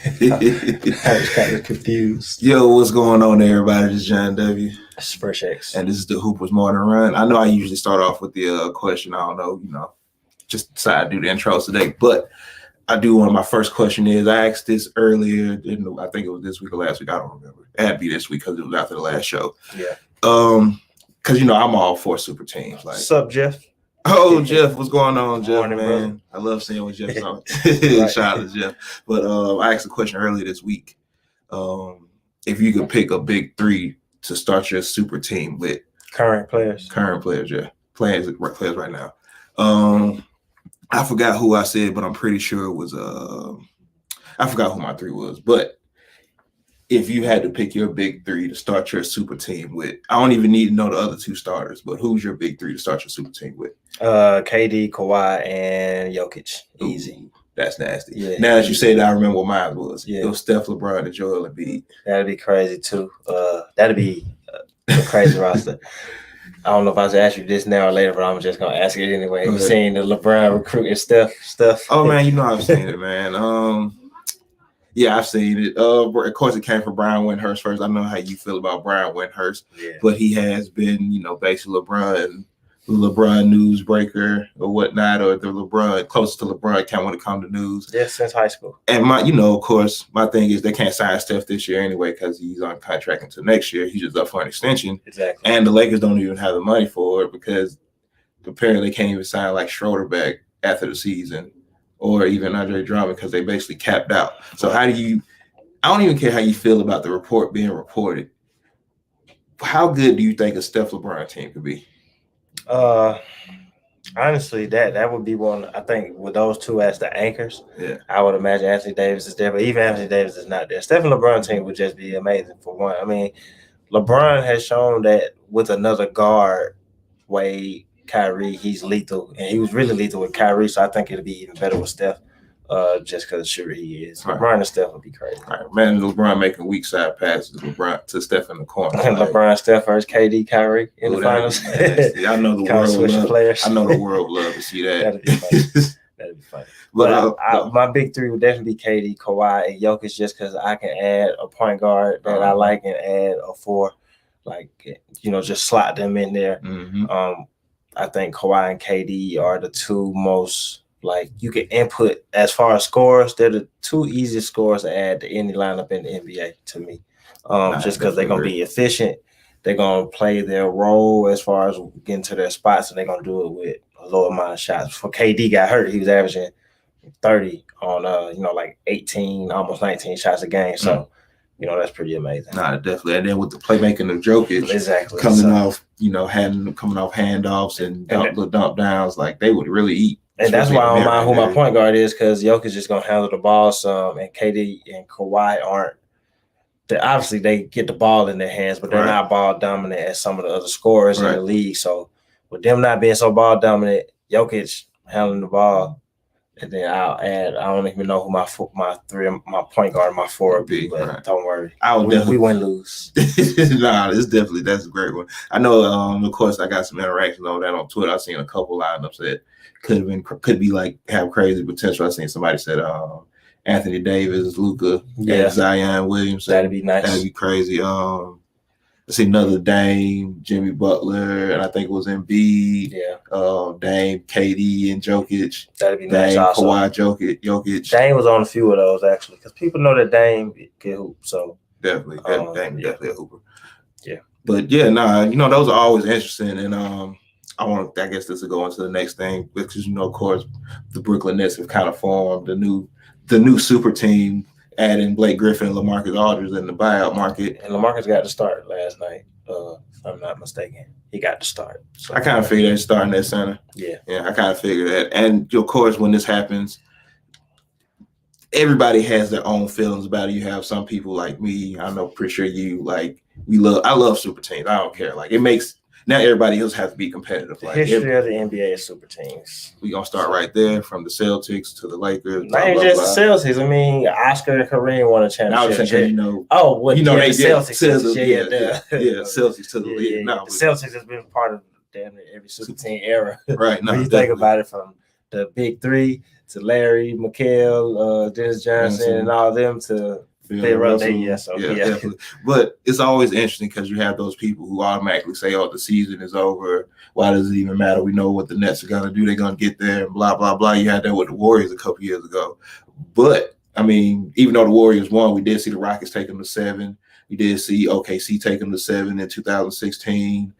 I was kind of confused. Yo, what's going on, everybody? This is John W. It's Fresh X. And this is the Hoopers Morning Run. I know I usually start off with the question. I don't know, just decided to do the intros today. But I do want my first question is I asked this earlier. I think it was this week or last week. I don't remember. It had to be this week because it was after the last show. Yeah. Because I'm all for super teams. Like, what's up, Jeff? Oh, Jeff, what's going on, Jeff? Morning, man, brother. I love seeing what Jeff's on. Right. Shout out to Jeff. But I asked a question earlier this week. If you could pick a big three to start your super team with Current players, yeah, players right now. I forgot who I said, but I'm pretty sure it was I forgot who my three was. But if you had to pick your big three to start your super team with, I don't even need to know the other two starters, but who's your big three to start your super team with? KD, Kawhi, and Jokic. Easy. Ooh, that's nasty. Yeah. Now that you say that, I remember what mine was. Yeah. It was Steph, LeBron, and Joel Embiid. That'd be crazy too. That'd be a crazy roster. I don't know if I should ask you this now or later, but I'm just gonna ask it anyway. You seen the LeBron recruiting stuff? Oh man, I've seen it, man. Yeah, I've seen it. Of course, it came from Brian Windhurst first. I know how you feel about Brian Windhurst, but he has been, basically LeBron newsbreaker or whatnot, or the LeBron closest to LeBron can when it comes to news. Yeah, since high school. And of course, my thing is they can't sign Steph this year anyway because he's on contract until next year. He's just up for an extension. Exactly. And the Lakers don't even have the money for it because apparently they can't even sign like Schroeder back after the season, or even Andre Drummond because they basically capped out. So I don't even care how you feel about the report being reported. How good do you think a Steph LeBron team could be? Honestly, that would be one. I think with those two as the anchors, I would imagine Anthony Davis is there, but even Anthony Davis is not there. Steph and LeBron team would just be amazing for one. I mean, LeBron has shown that with another guard, Wade, Kyrie, he's lethal, and he was really lethal with Kyrie. So I think it'll be even better with Steph, just because sure he is. Right. LeBron and Steph would be crazy. Right. Man, LeBron making weak side passes to Steph in the corner. LeBron, Steph first, KD, Kyrie in the finals. I know the world. I know the world love to see that. That'd be funny. That'd be funny. But my big three would definitely be KD, Kawhi, and Jokic, just because I can add a point guard that I like and add a four, just slot them in there. Mm-hmm. I think Kawhi and KD are the two most, you can input as far as scores. They're the two easiest scores to add to any lineup in the NBA to me. Just because they're going to be efficient. They're going to play their role as far as getting to their spots, and they're going to do it with a low amount of shots. Before KD got hurt, he was averaging 30 on, 18, almost 19 shots a game. So, that's pretty amazing. Nah, definitely. And then with the playmaking of Jokic, exactly coming off handoffs and dump downs, they would really eat. And that's why I don't mind who my point guard is, because Jokic is going to handle the ball some, and KD and Kawhi aren't. Obviously, they get the ball in their hands, but they're not ball dominant as some of the other scorers in the league. So with them not being so ball dominant, Jokic handling the ball. And then I'll add, I don't even know who my point guard, my four would be, but don't worry. We win lose. Nah, that's a great one. I know, of course, I got some interactions on that on Twitter. I've seen a couple lineups that could be have crazy potential. I've seen somebody said Anthony Davis, Luka, and Zion Williamson. That'd be nice. That'd be crazy. I see another Dame, Jimmy Butler, and I think it was Embiid. Yeah. Dame, KD, and Jokic. That'd be nice. Dame, Kawhi, Jokic. Dame was on a few of those actually, because people know that Dame can hoop. So definitely, Dame definitely a hooper. Yeah. But those are always interesting, and I guess this will go into the next thing because of course the Brooklyn Nets have kind of formed the new super team, adding Blake Griffin and LaMarcus Aldridge in the buyout market. And LaMarcus got to start last night, if I'm not mistaken. He got to start. So I kind of figured he's starting at center. Yeah, I kind of figured that. And of course, when this happens, everybody has their own feelings about it. You have some people like me. I know, pretty sure you I love super teams. I don't care. It makes. Now everybody else has to be competitive. The history of the NBA is super teams. We're going to start right there from the Celtics to the Lakers. Not even just the Celtics. I mean, Oscar and Kareem won a championship. I was thinking, the Celtics. Yeah, Celtics to the league. The Celtics has been part of damn near every super team era. Right. When you think about it, from the big three to Larry, McHale, Dennis Johnson, and all them to figure out there. Yeah, definitely. But it's always interesting because you have those people who automatically say, "Oh, the season is over. Why does it even matter? We know what the Nets are gonna do. They're gonna get there, and blah blah blah." You had that with the Warriors a couple years ago, but I mean, even though the Warriors won, we did see the Rockets take them to 7. We did see OKC take them to 7 in 2016.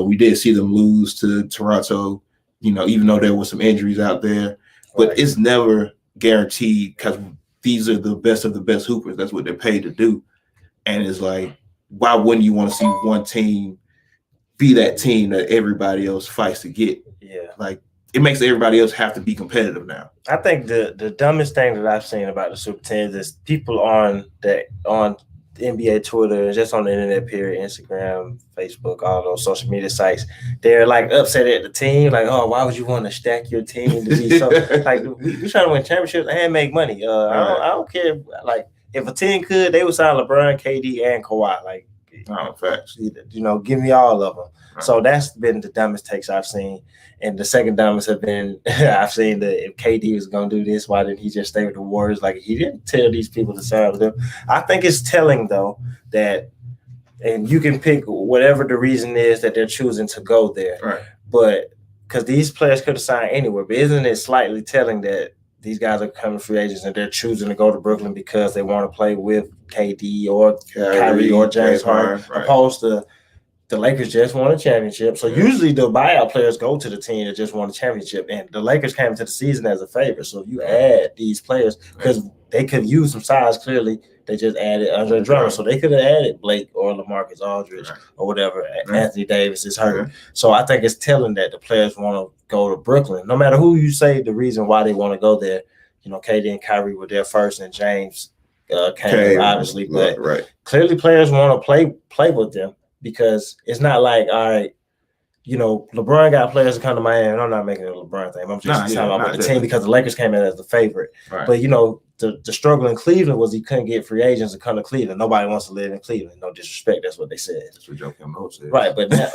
We did see them lose to Toronto, even though there were some injuries out there. But it's never guaranteed because these are the best of the best hoopers. That's what they're paid to do. And it's like, why wouldn't you want to see one team be that team that everybody else fights to get? Yeah. Like, it makes everybody else have to be competitive now. I think the dumbest thing that I've seen about the Super Teams is people on NBA Twitter, just on the internet, period, Instagram, Facebook, all those social media sites, they're like upset at the team, like, oh, why would you want to stack your team to be so like we trying to win championships and make money. I don't care. Like, if a team could, they would sign LeBron, KD, and Kawhi. Like, facts. Give me all of them. Right. So that's been the dumbest takes I've seen. And the second dumbest have been I've seen that if KD was going to do this, why didn't he just stay with the Warriors? Like, he didn't tell these people to sign with them. I think it's telling, though, that, and you can pick whatever the reason is that they're choosing to go there. Right. But because these players could have signed anywhere, but isn't it slightly telling that these guys are becoming free agents and they're choosing to go to Brooklyn because they want to play with KD or Kyrie or James Harden, opposed to the Lakers just won a championship. So usually the buyout players go to the team that just won a championship, and the Lakers came into the season as a favorite. So you add these players because they could use some size. Clearly, they just added Andre Drummond, so they could have added Blake or LaMarcus Aldridge or whatever. Anthony Davis is hurt. So I think it's telling that the players want to go to Brooklyn. No matter who you say the reason why they want to go there, KD and Kyrie were there first, and James came obviously. But clearly players want to play with them. Because it's not like, all right, LeBron got players to come to Miami. And I'm not making it a LeBron thing. I'm just talking about the team because the Lakers came in as the favorite. Right. But, the struggle in Cleveland was he couldn't get free agents to come to Cleveland. Nobody wants to live in Cleveland. No disrespect. That's what they said. That's what Joakim Noah said. Right. But now,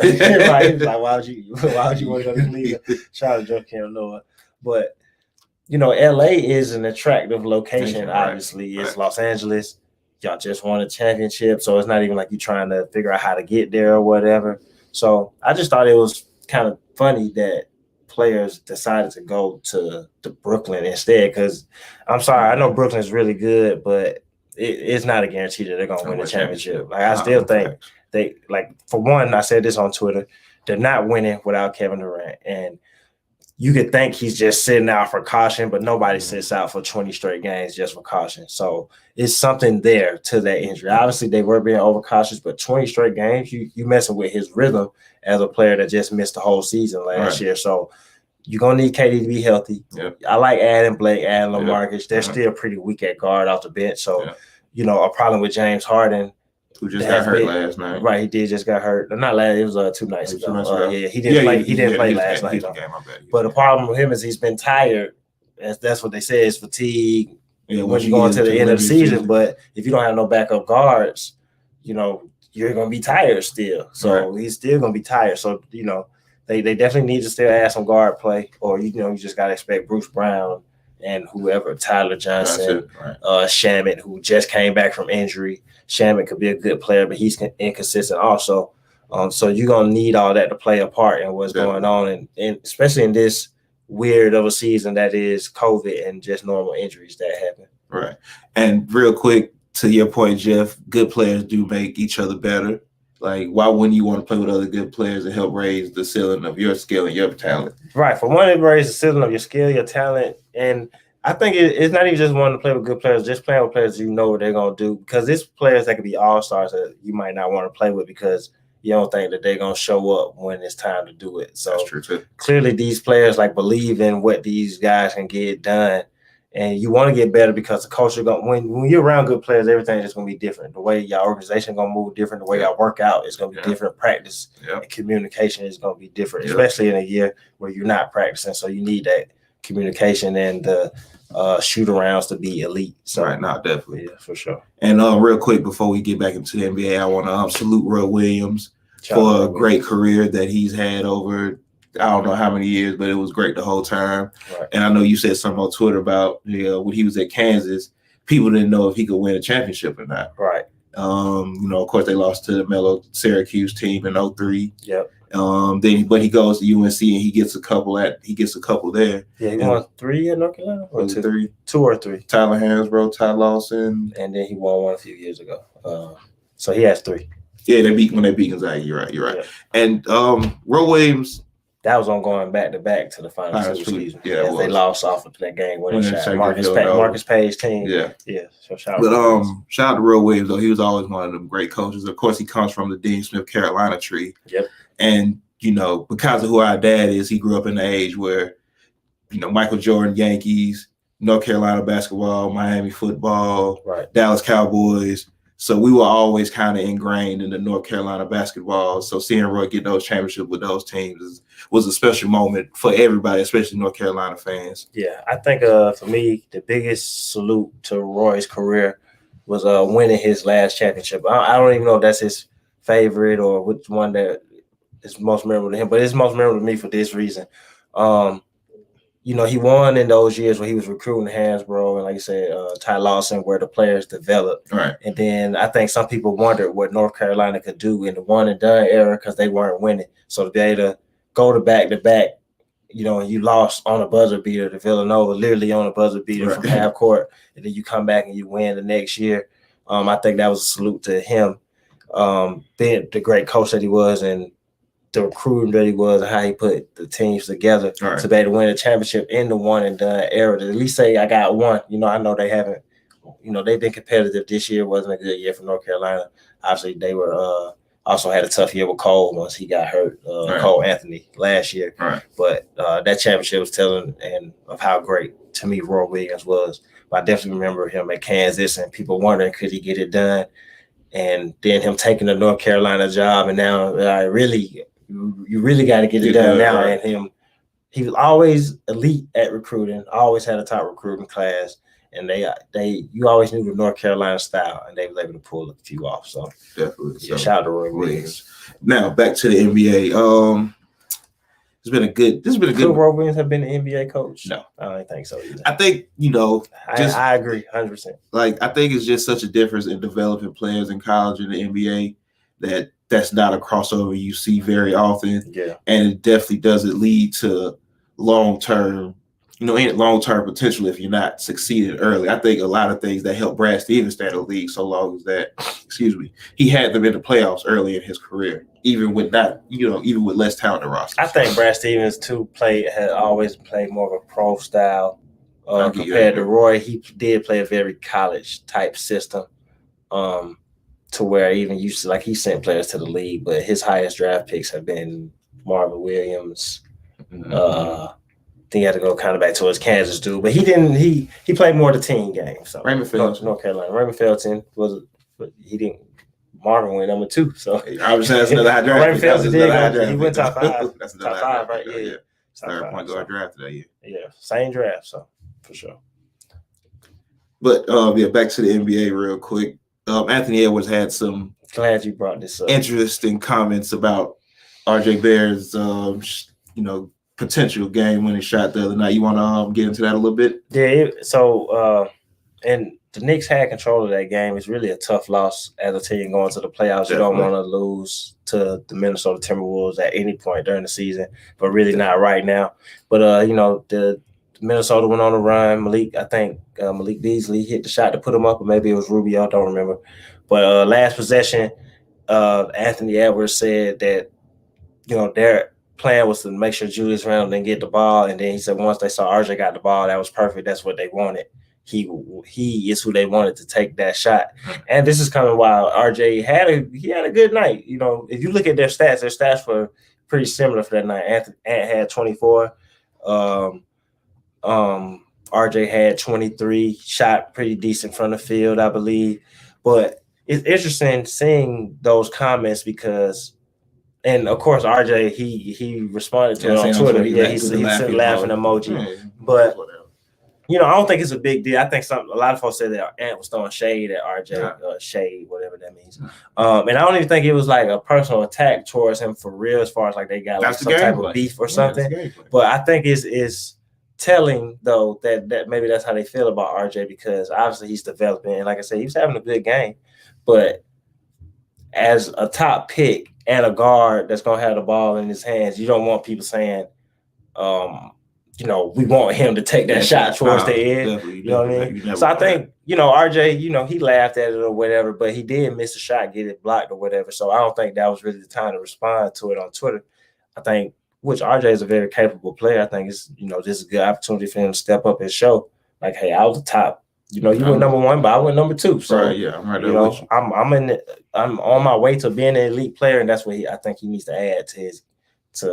right, like, why would you want to go to Cleveland? Shout out to Joakim Noah. But, LA is an attractive location, obviously. It's Los Angeles. Y'all just won a championship, so it's not even like you're trying to figure out how to get there or whatever. So I just thought it was kind of funny that players decided to go to Brooklyn instead, because I'm sorry, I know Brooklyn's really good, but it's not a guarantee that they're going to win a championship. Like, I still think they, like, for one, I said this on Twitter, they're not winning without Kevin Durant. And you could think he's just sitting out for caution, but nobody sits out for 20 straight games just for caution. So it's something there to that injury. Obviously, they were being overcautious, but 20 straight games, you messing with his rhythm as a player that just missed the whole season last year. So you're going to need KD to be healthy. Yep. I like adding Blake, adding LaMarcus. They're still pretty weak at guard off the bench. So, a problem with James Harden, who just got hurt last night. Right, he did just got hurt. Not last, it was 2 nights ago. He didn't play. He didn't play last night. But the problem with him is he's been tired. That's what they say is fatigue. When you go into the end of the season, but if you don't have no backup guards, you're gonna be tired still. So he's still gonna be tired. So they definitely need to still add some guard play, or you just gotta expect Bruce Brown and whoever, Tyler Johnson, Shamet, who just came back from injury. Shamet could be a good player, but he's inconsistent also. So you're going to need all that to play a part in what's going on, and especially in this weird of a season that is COVID and just normal injuries that happen. Right. And real quick, to your point, Jeff, good players do make each other better. Like, why wouldn't you want to play with other good players and help raise the ceiling of your skill and your talent? Right. For one, it raises the ceiling of your skill, your talent. And I think it's not even just wanting to play with good players, just playing with players you know what they're going to do. Because there's players that could be all-stars that you might not want to play with because you don't think that they're going to show up when it's time to do it. So that's true too. Clearly these players believe in what these guys can get done. And you want to get better because the culture when you're around good players, everything's just gonna be different. The way your organization gonna move different, the way y'all work out is gonna be different. Practice and communication is gonna be different, especially in a year where you're not practicing. So you need that communication and the shoot arounds to be elite. So definitely. Yeah, for sure. And real quick before we get back into the NBA, I want to salute Roy Williams for a great career that he's had over I don't know how many years, but it was great the whole time. Right. And I know you said something on Twitter about when he was at Kansas, people didn't know if he could win a championship or not. Right. Of course, they lost to the Melo Syracuse team in 03. Yep. But he goes to UNC and he gets a couple there. Yeah, he won 3 at North Carolina. Or was 2? 3? 2 or 3. Tyler Hansbrough, Ty Lawson, and then he won 1 a few years ago. So he has 3. Yeah, they beat Gonzaga. You're right. Yeah. And Roy Williams. That was on going back to the finals. Excuse me. Yeah, they lost off of that game winning shot. Marcus Page team. Yeah. So shout out to Roy Williams though. He was always one of them great coaches. Of course, he comes from the Dean Smith Carolina tree. Yep. And because of who our dad is, he grew up in the age where Michael Jordan, Yankees, North Carolina basketball, Miami football, right. Dallas Cowboys. So we were always kind of ingrained in the North Carolina basketball. So seeing Roy get those championships with those teams was a special moment for everybody, especially North Carolina fans. Yeah, I think for me, the biggest salute to Roy's career was winning his last championship. I don't even know if that's his favorite or which one that is most memorable to him, but it's most memorable to me for this reason. He won in those years where he was recruiting Hansbrough and, like you said, Ty Lawson, where the players developed. Right. And then I think some people wondered what North Carolina could do in the one-and-done era because they weren't winning. So to be able to go to back-to-back, and you lost on a buzzer beater to Villanova, literally on a buzzer beater from half court, and then you come back and you win the next year. I think that was a salute to him, being the great coach that he was and the recruiting that he was and how he put the teams together to be able to win a championship in the one-and-done era. To at least say, I got one. I know they haven't, they've been competitive this year. Wasn't a good year for North Carolina. Obviously, they were also had a tough year with Cole once he got hurt, Cole Anthony last year. Right. But that championship was telling and of how great, to me, Roy Williams was. But I definitely remember him at Kansas and people wondering, could he get it done? And then him taking the North Carolina job, and now you really got to get it done now. Right. And he was always elite at recruiting, always had a top recruiting class, and you always knew the North Carolina style, and they were able to pull a few off. So definitely, shout out to Roy Williams. Now back to the NBA. It's been a good. Could Roy Williams have been an NBA coach? No, I don't think so either. I think I agree 100%. Like I think it's just such a difference in developing players in college and the NBA that's not a crossover you see very often. Yeah. And it definitely doesn't lead to long-term potential if you're not succeeding early. I think a lot of things that helped Brad Stevens stay in the league so long is that, he had them in the playoffs early in his career, even with less talent rosters. I think Brad Stevens too had always played more of a pro style compared to Roy. He did play a very college type system. To where even he sent players to the league, but his highest draft picks have been Marvin Williams. I think he had to go kind of back to his Kansas dude, but he didn't. He played more the team game. So Raymond Felton, North Carolina. Raymond Felton but he didn't. Marvin went number 2. So I was saying that's another high draft. Raymond Felton he went top 5. That's top 5, right? Yeah. Third point guard draft that year. Yeah, same draft. So for sure. But back to the NBA real quick. Anthony Edwards had some. Glad you brought this up. Interesting comments about RJ Barrett's, potential game-winning shot the other night. You want to get into that a little bit? Yeah. And the Knicks had control of that game. It's really a tough loss as a team going to the playoffs. Definitely. You don't want to lose to the Minnesota Timberwolves at any point during the season, but really not right now. But the Minnesota went on a run. Malik Beasley hit the shot to put him up, or maybe it was Rubio. I don't remember. But last possession, Anthony Edwards said that, their plan was to make sure Julius Randle didn't get the ball. And then he said once they saw RJ got the ball, that was perfect. That's what they wanted. He is who they wanted to take that shot. And this is coming while RJ had a good night. If you look at their stats were pretty similar for that night. Ant had 24. RJ had 23, shot pretty decent from the field, I believe. But it's interesting seeing those comments because, and of course, RJ, he responded to it on Twitter. He sent laughing emoji. But, I don't think it's a big deal. I think a lot of folks said that Ant was throwing shade at RJ, shade, whatever. whatever that means. And I don't even think it was like a personal attack towards him for real, as far as like they got like some type of beef or something. But I think it's telling though that maybe that's how they feel about RJ, because obviously he's developing, and like I said, he's having a good game. But as a top pick and a guard that's gonna have the ball in his hands, you don't want people saying, we want him to take that shot towards the end. You know what I mean? So I think, RJ, he laughed at it or whatever, but he did miss a shot, get it blocked or whatever. So I don't think that was really the time to respond to it on Twitter. I think, which RJ is a very capable player, I think it's, this is a good opportunity for him to step up and show, like, hey, I was the top. You went number one, but I went number two. So I'm right there with you. I'm on my way to being an elite player, and that's what I think he needs to add to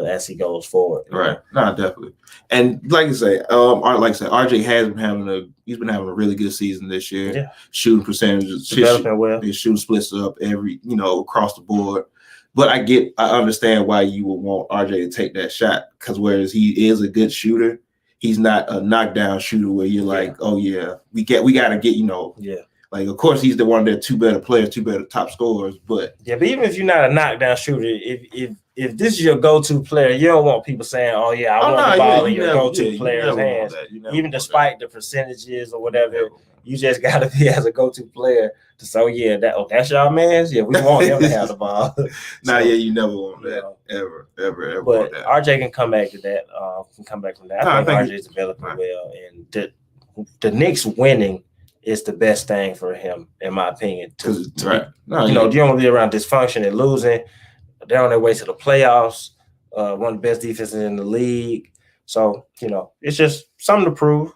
as he goes forward. Right. No, definitely. And like I say, RJ has been having a really good season this year. Yeah. Shooting percentages, developing well. His shooting splits up across the board. But I understand why you would want RJ to take that shot, because whereas he is a good shooter, he's not a knockdown shooter where you're like, oh yeah, we got to get, like, of course he's the one that two better players, two better top scorers, but but even if you're not a knockdown shooter, if this is your go-to player, you don't want people saying, oh yeah, I want the ball in your go-to player's hands. Even despite the percentages or whatever, you just got to be as a go-to player to say, that's y'all man's. Yeah, we want him to have the ball. You never want that. Ever. But RJ can come back to that. Can come back from that. I think RJ's developing well, and the Knicks winning is the best thing for him, in my opinion. You don't want to be around dysfunction and losing. They're on their way to the playoffs. One of the best defenses in the league. So, it's just something to prove.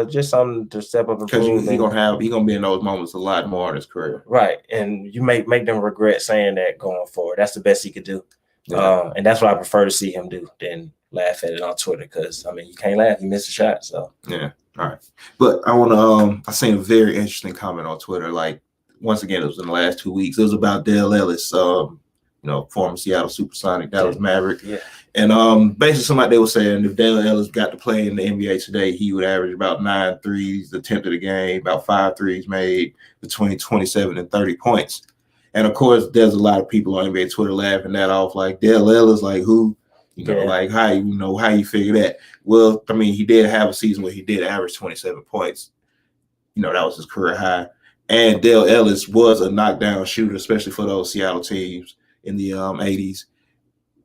Just something to step up and prove. Because he's gonna be in those moments a lot more in his career. Right. And you make them regret saying that going forward. That's the best he could do. Yeah. And that's what I prefer to see him do than laugh at it on Twitter, because you can't laugh. You missed a shot. So yeah. All right. But I want to I seen a very interesting comment on Twitter. Like, once again, it was in the last 2 weeks. It was about Dale Ellis, former Seattle Supersonic, Dallas Maverick. Yeah. And basically somebody, they were saying if Dale Ellis got to play in the NBA today, he would average about 9 threes attempted a game, about 5 threes made, between 27 and 30 points. And of course, there's a lot of people on NBA Twitter laughing that off, like, Dale Ellis, like, who? Like, how you figure that? Well, he did have a season where he did average 27 points. That was his career high. And Dale Ellis was a knockdown shooter, especially for those Seattle teams in the 80s.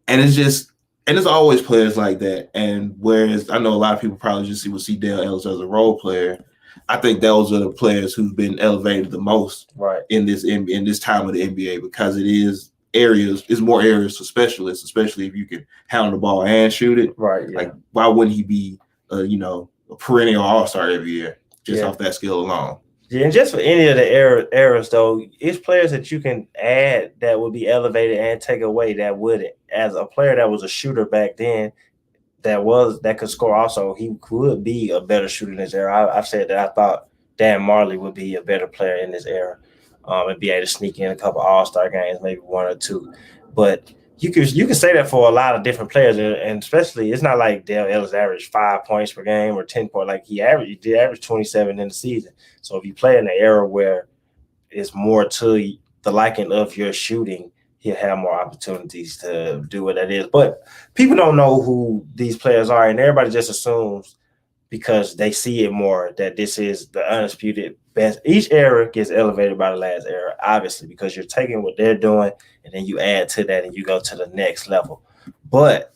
And it's always players like that. And whereas I know a lot of people probably just will see Dale Ellis as a role player, I think those are the players who've been elevated the most in this time of the NBA, because it's more areas for specialists, especially if you can handle the ball and shoot it. Right. Yeah. Like, why wouldn't he be a perennial all-star every year just off that skill alone? Yeah, and just for any of the eras, though, it's players that you can add that would be elevated and take away that wouldn't. As a player that was a shooter back then, that could score also, he could be a better shooter in this era. I've said that I thought Dan Marley would be a better player in this era, and be able to sneak in a couple All-Star games, maybe 1 or 2. But you can say that for a lot of different players, and especially it's not like Dale Ellis averaged 5 points per game or 10 points. Like, he did average 27 in the season. So if you play in an era where it's more to the liking of your shooting, he'll have more opportunities to do what that is. But people don't know who these players are, and everybody just assumes, because they see it more, that this is the undisputed best. Each era gets elevated by the last era, obviously, because you're taking what they're doing and then you add to that and you go to the next level. But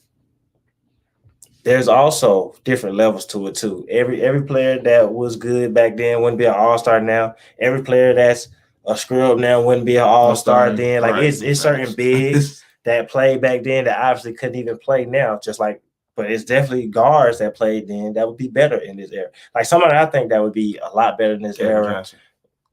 there's also different levels to it too. Every player that was good back then wouldn't be an all-star now. Every player that's a scrub now wouldn't be an all-star then. Like, it's certain bigs that played back then that obviously couldn't even play now, but it's definitely guards that played then that would be better in this era. Like, somebody I think that would be a lot better in this era.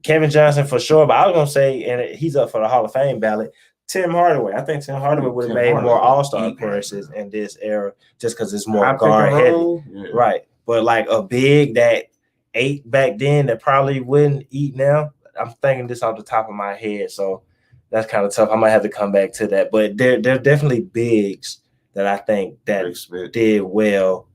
Kevin Johnson for sure, but I was going to say, and he's up for the Hall of Fame ballot, Tim Hardaway. I think Tim Hardaway would have made more all-star appearances in this era just because it's more guard-heavy. Yeah. Right. But like a big that ate back then that probably wouldn't eat now, I'm thinking this off the top of my head, so that's kind of tough. I might have to come back to that. But they're definitely bigs that I think that did well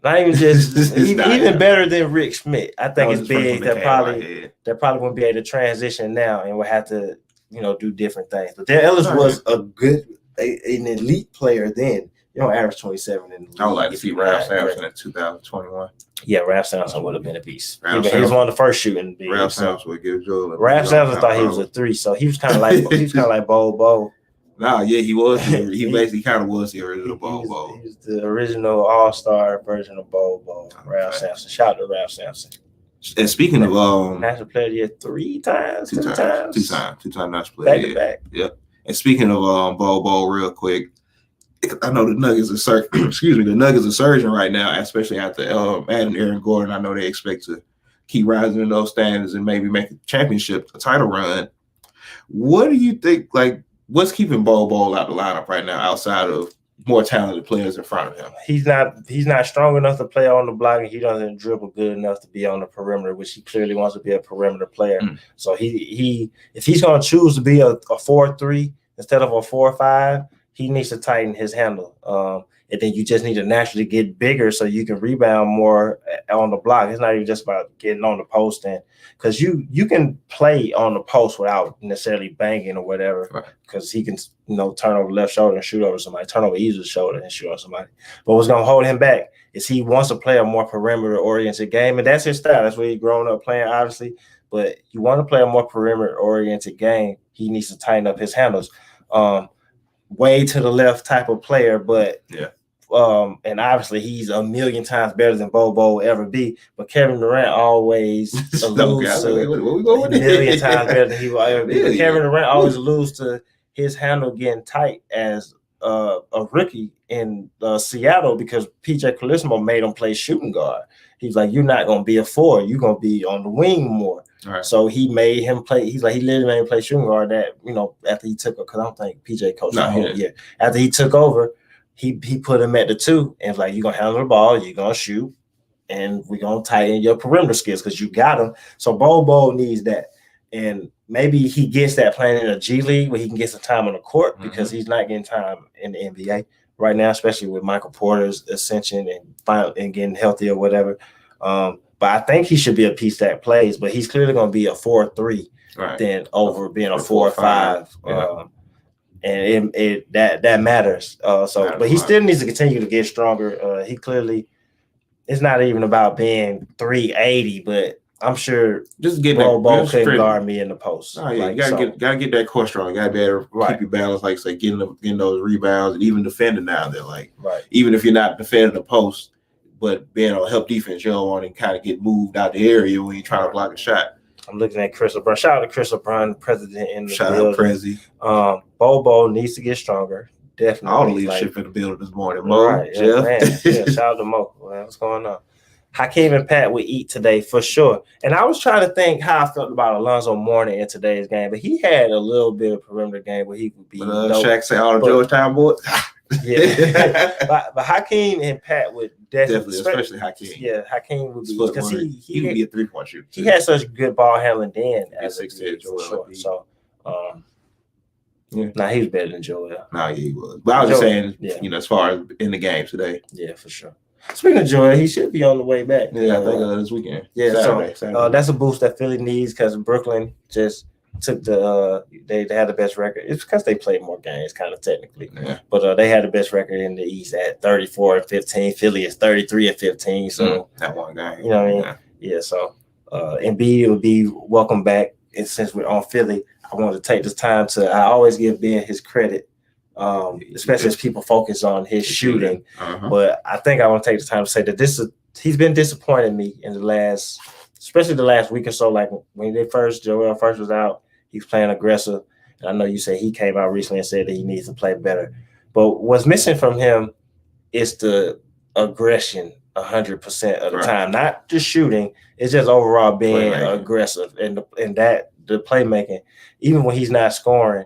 Not even just even not, better than Rick Schmidt. I think it's big. They probably won't be able to transition now and will have to, do different things. But Dale Ellis was an elite player then. You don't average 27 in the league. I would like to see Ralph Sampson in 2021. Yeah, Ralph Sampson would have been a beast. He was one of the first shooting. Ralph Sampson would give Joel. Ralph Sampson thought he was a 3, so he was kind of like Bo. Nah, yeah, he was. He basically kind of was the original Bo. He was the original All-Star version of Bo. Ralph Sampson. Shout out to Ralph Sampson. And speaking of National Player of the Year 3 times, two times National Player of the Year. Back. Yep. And speaking of Bo, real quick, I know the Nuggets are the Nuggets are surging right now, especially after adding Aaron Gordon. I know they expect to keep rising in those standards and maybe make a title run. What do you think? Like, what's keeping Bo out the lineup right now, outside of more talented players in front of him? He's not strong enough to play on the block, and he doesn't dribble good enough to be on the perimeter, which he clearly wants to be a perimeter player. So he if he's going to choose to be a 4-3 instead of a 4-5, he needs to tighten his handle. And then you just need to naturally get bigger so you can rebound more on the block. It's not even just about getting on the post, and because you can play on the post without necessarily banging or whatever, because he can turn over left shoulder and shoot over somebody, turn over either shoulder and shoot over somebody. But what's gonna hold him back is he wants to play a more perimeter oriented game, and that's his style. That's what he's grown up playing, obviously. But you want to play a more perimeter oriented game, he needs to tighten up his handles. Way to the left type of player, but and obviously he's a million times better than Bo will ever be. But Kevin Durant always alludes to a million times better than he will ever be. But Kevin Durant always alludes to his handle getting tight as a rookie in Seattle, because PJ Carlesimo made him play shooting guard. He's like, you're not gonna be a 4, you're gonna be on the wing more. Right. So he made him play. He's like, he literally made him play shooting guard. That after he took, because I don't think PJ coached the whole year. After he took over, he put him at the 2 and was like, you're gonna handle the ball, you're gonna shoot, and we're gonna tighten your perimeter skills because you got him. So Bo needs that, and maybe he gets that playing in a G League where he can get some time on the court, because he's not getting time in the NBA right now, especially with Michael Porter's ascension and getting healthy or whatever. But I think he should be a piece that plays, but he's clearly going to be a 4-3 than over being a 4-5. And that matters. But he still needs to continue to get stronger. He clearly, it's not even about being 380, but I'm sure just get Bo couldn't guard me in the post. Oh, yeah, you gotta get that core strong. You gotta be able to keep your balance, like say, getting those rebounds and even defending down there. Like even if you're not defending the post, but being on help defense, you don't want to kind of get moved out the area when you're trying to block a shot. I'm looking at Chris LeBron. Shout out to Chris LeBron, president in the building. Shout out Prezi. Bo needs to get stronger. Definitely. All the leadership in the building this morning. Mo, Jeff. Shout out to Mo. Man, what's going on? Hakeem and Pat would eat today for sure. And I was trying to think how I felt about Alonzo Mourning in today's game, but he had a little bit of perimeter game where he could be. Shaq say all the Georgetown boys. but Hakeem and Pat would definitely, especially Hakeem. Yeah, Hakeem would be, because he would be a 3-point shooter. He had such good ball handling then as a 6'10" Joel. So, he was better than Joel. He was. But I was just saying, as far as in the game today. Yeah, for sure. Speaking of Joel, he should be on the way back. Yeah, I think this weekend. Yeah, Saturday. That's a boost that Philly needs, because Brooklyn just took they had the best record. It's because they played more games, kind of technically. Yeah. But they had the best record in the East at 34-15. Philly is 33-15. So that one game. You know what I mean? Yeah. So Embiid will be welcome back. And since we're on Philly, I want to take this time I always give Ben his credit. Especially as people focus on his shooting. But I think I want to take the time to say that he's been disappointing me in especially the last week or so. Like when Joel first was out, he was playing aggressive. And I know you said he came out recently and said that he needs to play better. But what's missing from him is the aggression 100% of the time. Not just shooting, it's just overall being aggressive. And the playmaking, even when he's not scoring,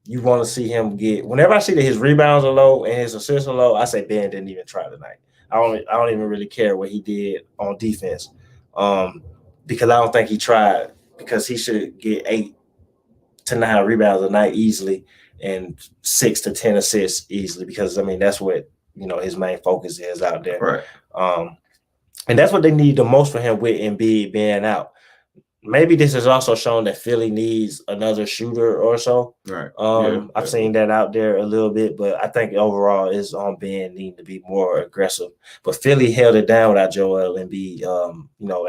you want to see him whenever I see that his rebounds are low and his assists are low, I say Ben didn't even try tonight. I don't even really care what he did on defense. Because I don't think he tried, because he should get 8 to 9 rebounds a night easily and 6 to 10 assists easily, because that's what his main focus is out there. Right. And that's what they need the most for him with Embiid being out. Maybe this has also shown that Philly needs another shooter or so. Right. I've seen that out there a little bit, but I think overall is on Ben needing to be more aggressive. But Philly held it down without Joel Embiid.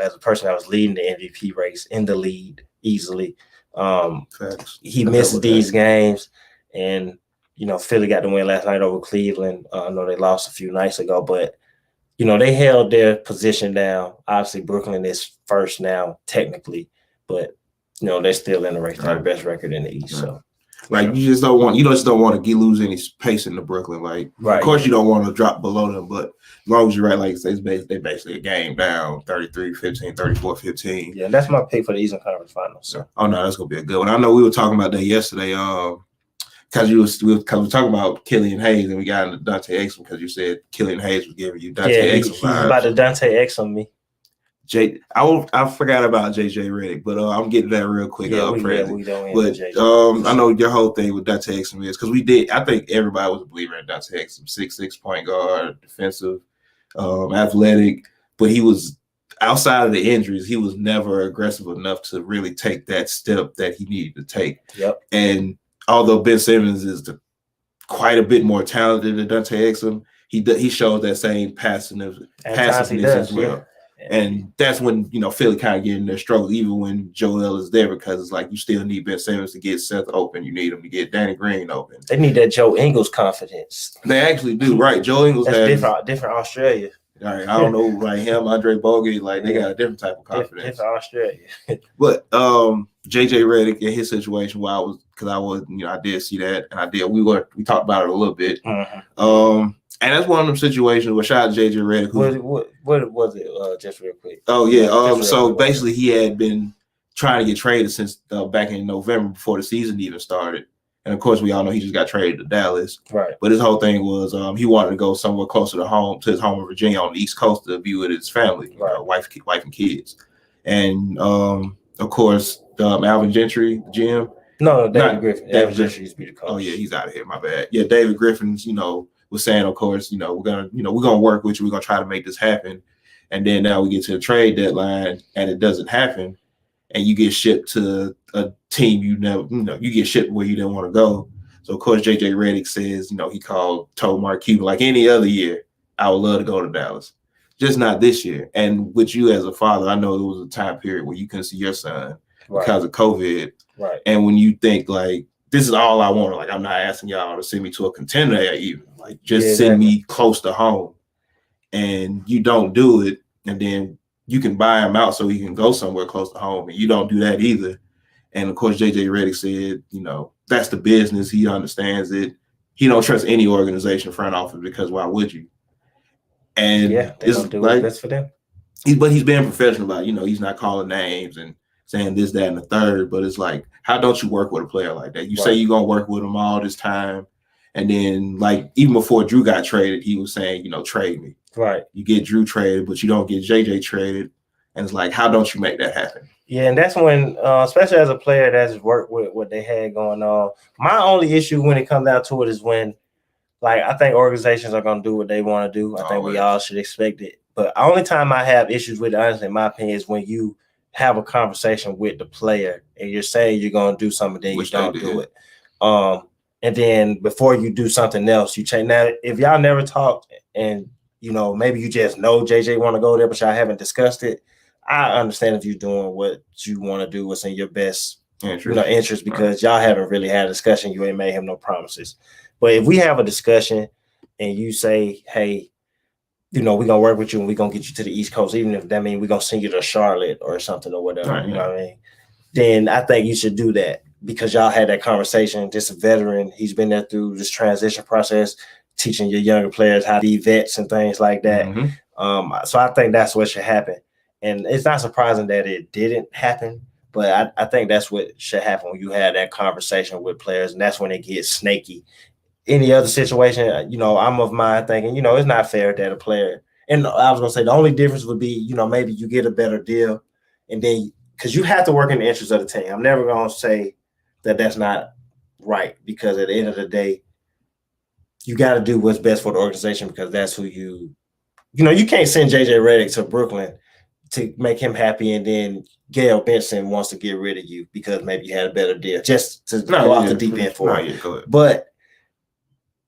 As a person that was leading the MVP race in the lead easily. He missed these games, and Philly got the win last night over Cleveland. I know they lost a few nights ago, but they held their position down. Obviously, Brooklyn is first now, technically, but they're still in the race. They're the best record in the East. Right. So, like, you just don't want to lose any pace into Brooklyn. Like, of course, you don't want to drop below them, but as long as you're right, like they basically a game down, 33-15, 34-15. Yeah, that's my pick for the Eastern Conference Finals. So. Oh no, that's gonna be a good one. I know we were talking about that yesterday. Because we were talking about Killian Hayes and we got into Dante Exum because you said Killian Hayes was giving you Dante Exum he's about to Dante Exum me. I forgot about JJ Redick, but I'm getting that real quick. We don't I know your whole thing with Dante Exum is because I think everybody was a believer in Dante Exum, 6'6" point guard, defensive, athletic, but he was outside of the injuries, he was never aggressive enough to really take that step that he needed to take. Yep. And although Ben Simmons is quite a bit more talented than Dante Exum, he shows that same passiveness as well. Yeah. And that's when, Philly kind of getting their struggles, even when Joel is there, because it's like you still need Ben Simmons to get Seth open. You need him to get Danny Green open. They need that Joe Ingles confidence. They actually do, right? Joe Ingles has different Australia. Right, I don't know, like him, Andre Bogut, they got a different type of confidence. Different Australia. But JJ Redick in his situation, I did see that, and we talked about it a little bit. Mm-hmm. And that's one of them situations where shout out to JJ Redick. What was it? Just real quick. Oh yeah. So basically, he had been trying to get traded since back in November before the season even started. And of course, we all know he just got traded to Dallas. Right. But his whole thing was he wanted to go somewhere closer to his home in Virginia on the East Coast to be with his family, right. Wife and kids. And of course, Alvin Gentry, the GM. No, David Griffin. David Gentry used to be the coach. Oh yeah, he's out of here. My bad. Yeah, David Griffin's, was saying, of course, we're gonna work with you. We're gonna try to make this happen. And then now we get to the trade deadline, and it doesn't happen. And you get shipped to a team you get shipped where you didn't want to go. So of course JJ Redick says, he told Mark Cuban, like any other year, I would love to go to Dallas, just not this year. And with you as a father, I know there was a time period where you couldn't see your son because of COVID. Right. And when you think like this is all I want, like I'm not asking y'all to send me to a contender even, like just send me close to home, and you don't do it, and then you can buy him out so he can go somewhere close to home, and you don't do that either. And of course, JJ Redick said, that's the business. He understands it. He don't trust any organization front office because why would you? And they don't do what's best for them. But he's being professional about, he's not calling names and saying this, that, and the third. But it's like, how don't you work with a player like that? You say you're gonna work with him all this time, and then like even before Drew got traded, he was saying, trade me. Right. You get Drew traded, but you don't get JJ traded. And it's like, how don't you make that happen? Yeah, and that's when, especially as a player that's worked with what they had going on, my only issue when it comes down to it is when, like, I think organizations are going to do what they want to do. I think we all should expect it. But the only time I have issues with it, honestly, in my opinion, is when you have a conversation with the player and you're saying you're going to do something, then you don't do it. And then before you do something else, you change. Now, if y'all never talked and, maybe you just know JJ want to go there, but y'all haven't discussed it, I understand if you're doing what you want to do, what's in your best interest, because y'all haven't really had a discussion. You ain't made him no promises. But if we have a discussion and you say, hey, we're going to work with you and we're going to get you to the East Coast, even if that means we're going to send you to Charlotte or something or whatever, what I mean? Then I think you should do that because y'all had that conversation. This is a veteran. He's been there through this transition process, teaching your younger players how to be vets and things like that. Mm-hmm. So I think that's what should happen. And it's not surprising that it didn't happen, but I think that's what should happen when you have that conversation with players, and that's when it gets snaky. Any other situation, I'm of mind thinking, it's not fair that a player, and I was going to say the only difference would be, maybe you get a better deal, and then, because you have to work in the interest of the team. I'm never going to say that that's not right, because at the end of the day, you got to do what's best for the organization because that's who you you can't send JJ Redick to Brooklyn to make him happy, and then Gail Benson wants to get rid of you because maybe you had a better deal, just to go off the deep end for it. Go ahead. But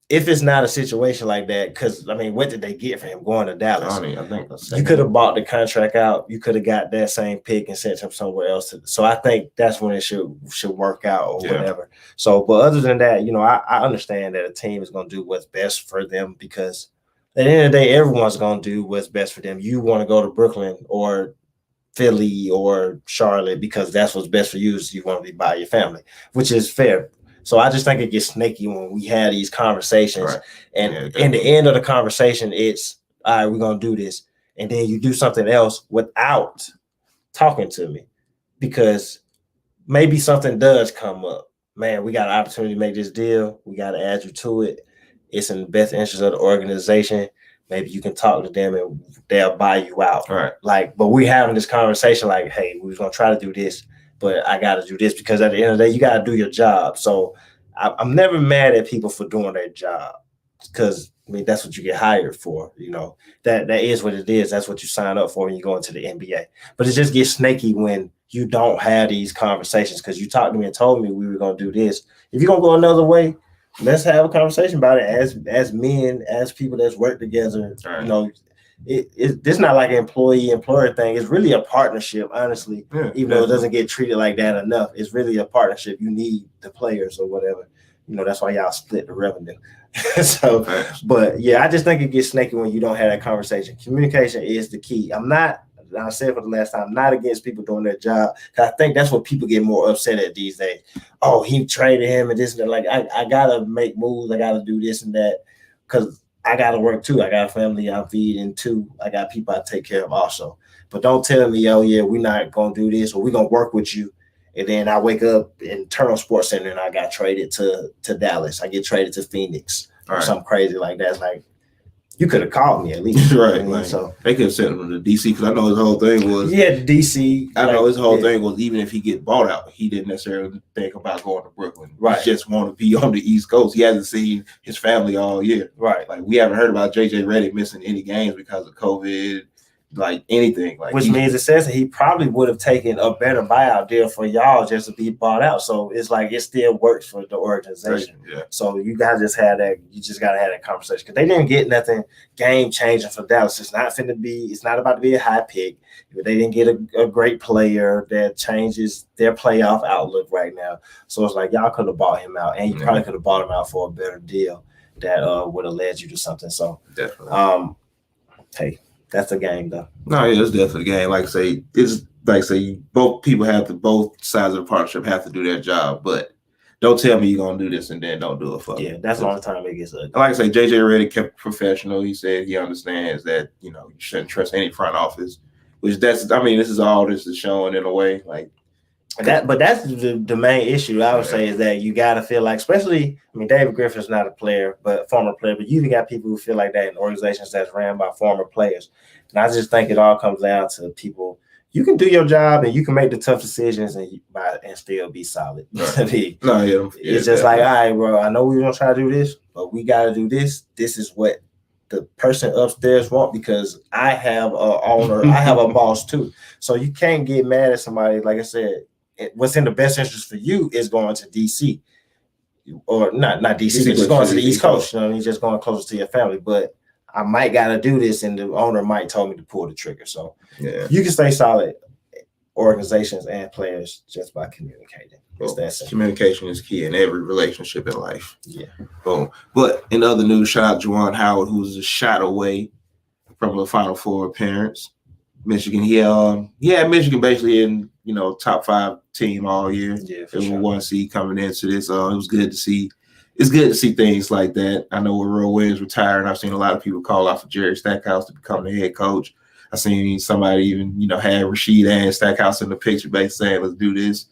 if it's not a situation like that, because I mean, what did they get for him going to Dallas? I think you could have bought the contract out. You could have got that same pick and sent him somewhere else. So I think that's when it should work out or whatever. So, but other than that, I understand that a team is going to do what's best for them, because at the end of the day, everyone's going to do what's best for them. You want to go to Brooklyn or Philly or Charlotte because that's what's best for you. Is you want to be by your family, which is fair. So I just think it gets snaky when we have these conversations, and in the end of the conversation, it's all right, we're gonna do this, and then you do something else without talking to me, because maybe something does come up. Man, we got an opportunity to make this deal. We got to add you to it. It's in the best interest of the organization. Maybe you can talk to them and they'll buy you out. Right. But we're having this conversation like, hey, we was gonna try to do this, but I got to do this, because at the end of the day, you got to do your job. So I'm never mad at people for doing their job, because I mean, that's what you get hired for. That is what it is. That's what you sign up for when you go into the NBA. But it just gets snaky when you don't have these conversations, because you talked to me and told me we were going to do this. If you're going to go another way, let's have a conversation about it as men, as people that's work together. Right. It's not like an employee-employer thing. It's really a partnership, honestly, even though it doesn't get treated like that enough. It's really a partnership. You need the players or whatever. That's why y'all split the revenue. So, but yeah, I just think it gets snaky when you don't have that conversation. Communication is the key. I said for the last time, I'm not against people doing their job, because I think that's what people get more upset at these days. Oh, he traded him and this and that. Like, I gotta make moves. I gotta do this and that, because I gotta work too. I got a family I'm feeding too. I got people I take care of also. But don't tell me, oh yeah, we're not gonna do this, or we're gonna work with you, and then I wake up in Turner Sports Center and I got traded to Dallas. I get traded to Phoenix or something crazy like that. It's like, you could have called me at least. Right. Like, so they could have sent him to DC, because I know his whole thing was DC. I know his whole thing was, even if he get bought out, he didn't necessarily think about going to Brooklyn. Right. He just want to be on the East Coast. He hasn't seen his family all year. Right. Like, we haven't heard about JJ Redick missing any games because of COVID, like anything. Like, which means it says that he probably would have taken a better buyout deal for y'all just to be bought out. So it's like it still works for the organization. Yeah. So you gotta just have that. You just gotta have that conversation, because they didn't get nothing game changing for Dallas. It's not about to be a high pick. They didn't get a great player that changes their playoff outlook right now. So it's like y'all could have bought him out, and you probably could have bought him out for a better deal that would have led you to something. So definitely. Hey. That's a game, though. No, yeah, it's definitely a game. Like I say, both sides of the partnership have to do their job. But don't tell me you're gonna do this and then don't do it for me. Yeah, that's the only time it gets ugly. Like I say, JJ Redick kept professional. He said he understands that you shouldn't trust any front office. This is all this is showing in a way. Like but that's the main issue I would say, is that you gotta feel like, especially, David Griffin's not a player, but former player, but you even got people who feel like that in organizations that's ran by former players. And I just think it all comes down to people. You can do your job and you can make the tough decisions and still be solid. It's just like, all right, bro, I know we're gonna try to do this, but we gotta do this. This is what the person upstairs want, because I have a owner, I have a boss too. So you can't get mad at somebody. Like I said, what's in the best interest for you is going to DC, or not DC, but just going to the East Coast. Just going closer to your family. But I might gotta do this, and the owner might tell me to pull the trigger. So you can stay solid, organizations and players, just by communicating. Communication is key in every relationship in life. Yeah. Boom. But in other news, shout out Juwan Howard, who's a shot away from a Final Four appearance. Michigan, he had Michigan basically in top 5 team all year. Yeah, it was a 1 seed coming into this. It was good to see. It's good to see things like that. I know when Roy Williams retired, I've seen a lot of people call out for Jerry Stackhouse to become the head coach. I seen somebody even had Rasheed and Stackhouse in the picture, basically saying, "Let's do this."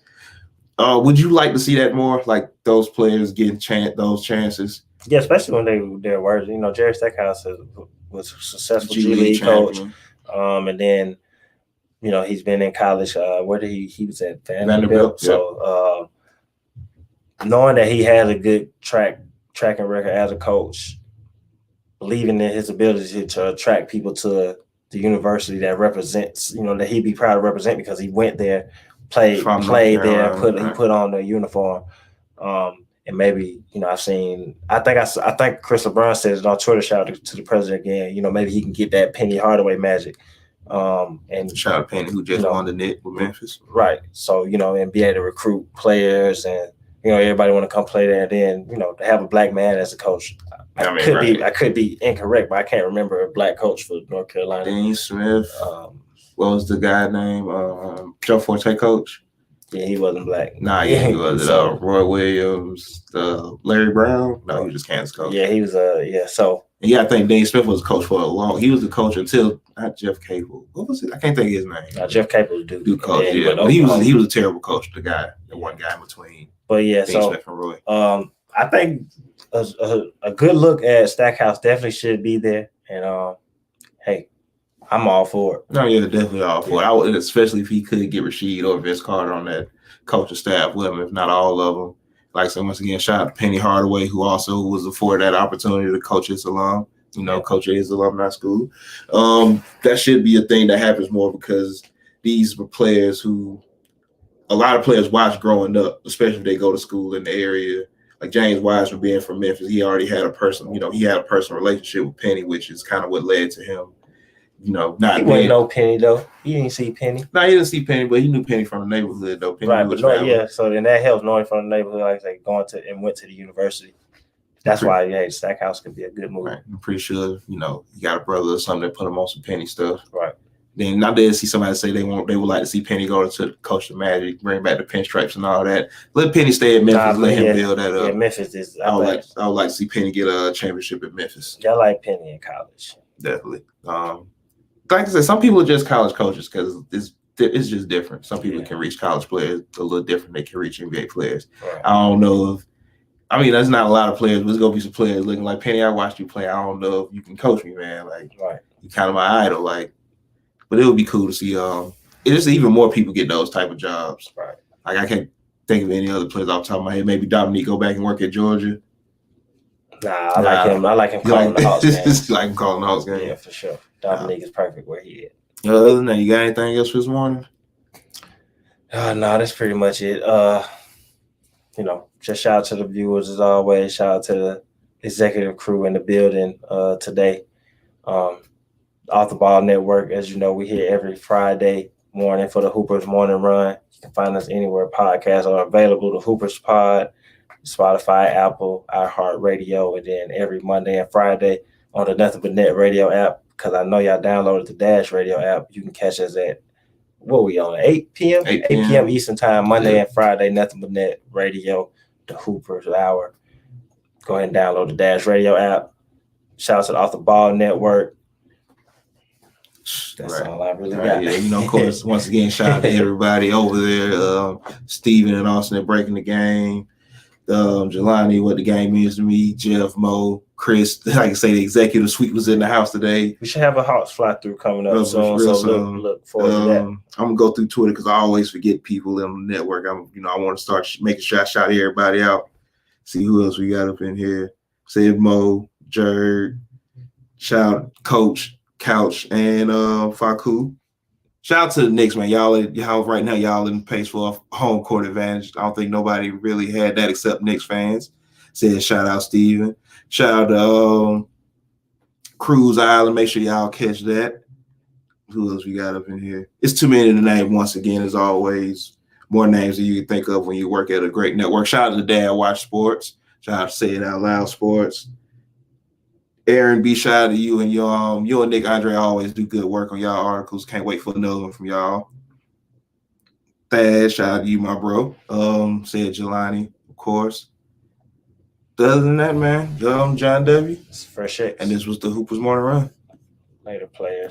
Would you like to see that more, like those players getting those chances? Yeah, especially when they're worse. Jerry Stackhouse was a successful G League coach. And then, he's been in college. Where did he was at Vanderbilt. So knowing that he has a good track and record as a coach, believing in his ability to attract people to the university that represents, that he'd be proud to represent because he went there, played there, he put on the uniform. And maybe, I think Chris LeBron says it on Twitter, shout out to the president again, maybe he can get that Penny Hardaway magic. And shout out Penny, who just won the net with Memphis. Right. So, and be able to recruit players and, everybody want to come play there. And then, to have a black man as a coach. I could be incorrect, but I can't remember a black coach for North Carolina. Dean Smith. What was the guy name? Joe Forte coach? Yeah, he wasn't black. Nah, yeah, he wasn't. Roy Williams, Larry Brown. No, he was just Kansas coach. Yeah, he was so. Yeah, I think Dean Smith was a coach for a long. He was the coach until not Jeff Capel. What was it? I can't think of his name. Jeff Capel was Duke coach. Yeah, but he was a terrible coach. The one guy in between. But yeah, Dean Smith and Roy. I think a good look at Stackhouse definitely should be there, and hey, I'm all for it. No, yeah, definitely all for it. I would, especially if he could get Rasheed or Vince Carter on that coaching staff with him, if not all of them. Like I said, once again, shout out to Penny Hardaway, who also was afforded that opportunity to coach his alum, coach at his alumni school. That should be a thing that happens more because these were players who a lot of players watch growing up, especially if they go to school in the area. Like James Wiseman being from Memphis, he already had a personal relationship with Penny, which is kind of what led to him. Not he wouldn't know Penny though. He didn't see Penny. No, he didn't see Penny, but he knew Penny from the neighborhood though. Penny right, so then that helps knowing from the neighborhood, like they went to the university. That's why, Stackhouse could be a good move. Right. I'm pretty sure, you got a brother or something that put him on some Penny stuff. Right. Then now they see somebody say they would like to see Penny go to coach the Magic, bring back the pinstripes and all that. Let Penny stay at Memphis, let him build that up. Yeah, Memphis is. I would like to see Penny get a championship at Memphis. Yeah, I like Penny in college. Definitely. Like I said, some people are just college coaches because it's just different. Some people can reach college players a little different. They can reach NBA players. Right. I don't know there's not a lot of players. There's gonna be some players looking like Penny. I watched you play. I don't know if you can coach me, man. Like, right. You're kind of my idol. Like, but it would be cool to see. It's even more people get those type of jobs. Right. Like I can't think of any other players off the top of my head. Maybe Dominique go back and work at Georgia. Nah, I like him. I like him calling the Hawks game. Like him calling the Hawks game. Yeah, for sure. Dominique is perfect where he is. Other than that, you got anything else for this morning? No, that's pretty much it. Just shout out to the viewers as always. Shout out to the executive crew in the building today. Off the Ball Network, as you know, we here every Friday morning for the Hoopers Morning Run. You can find us anywhere podcasts are available. The Hoopers Pod, Spotify, Apple, iHeartRadio, and then every Monday and Friday on the Nothing But Net radio app. Because I know y'all downloaded the Dash radio app. You can catch us at, what we on, 8 p.m.? 8 p.m. Eastern Time, Monday and Friday, Nothing But Net radio, the Hoopers Hour. Go ahead and download the Dash radio app. Shout out to the Off the Ball Network. That's all I really got. Yeah, of course, once again, shout out to everybody over there. Steven and Austin at Breaking the Game. Jelani, what the game means to me. Jeff, Mo, Chris. Like I say, the executive suite was in the house today. We should have a Hawks fly through coming up soon. So look forward to that. I'm gonna go through Twitter because I always forget people in the network. I want to start making sure I shout everybody out. See who else we got up in here. Say Mo, Jared, shout Coach, Couch, and Faku. Shout out to the Knicks, man. Y'all right now, y'all in pace for a home court advantage. I don't think nobody really had that except Knicks fans. Said shout out Steven. Shout out to Cruise Island. Make sure y'all catch that. Who else we got up in here? It's too many to name once again, as always. More names than you can think of when you work at a great network. Shout out to Dad Watch Sports. Shout out to Say It Out Loud Sports. Aaron B, shout out to you and you and Nick Andre always do good work on y'all articles. Can't wait for another one from y'all. Thad, shout out to you, my bro. Said Jelani, of course. Other than that, man, John W. It's Fresh X. And this was the Hoopers Morning Run. Later, players.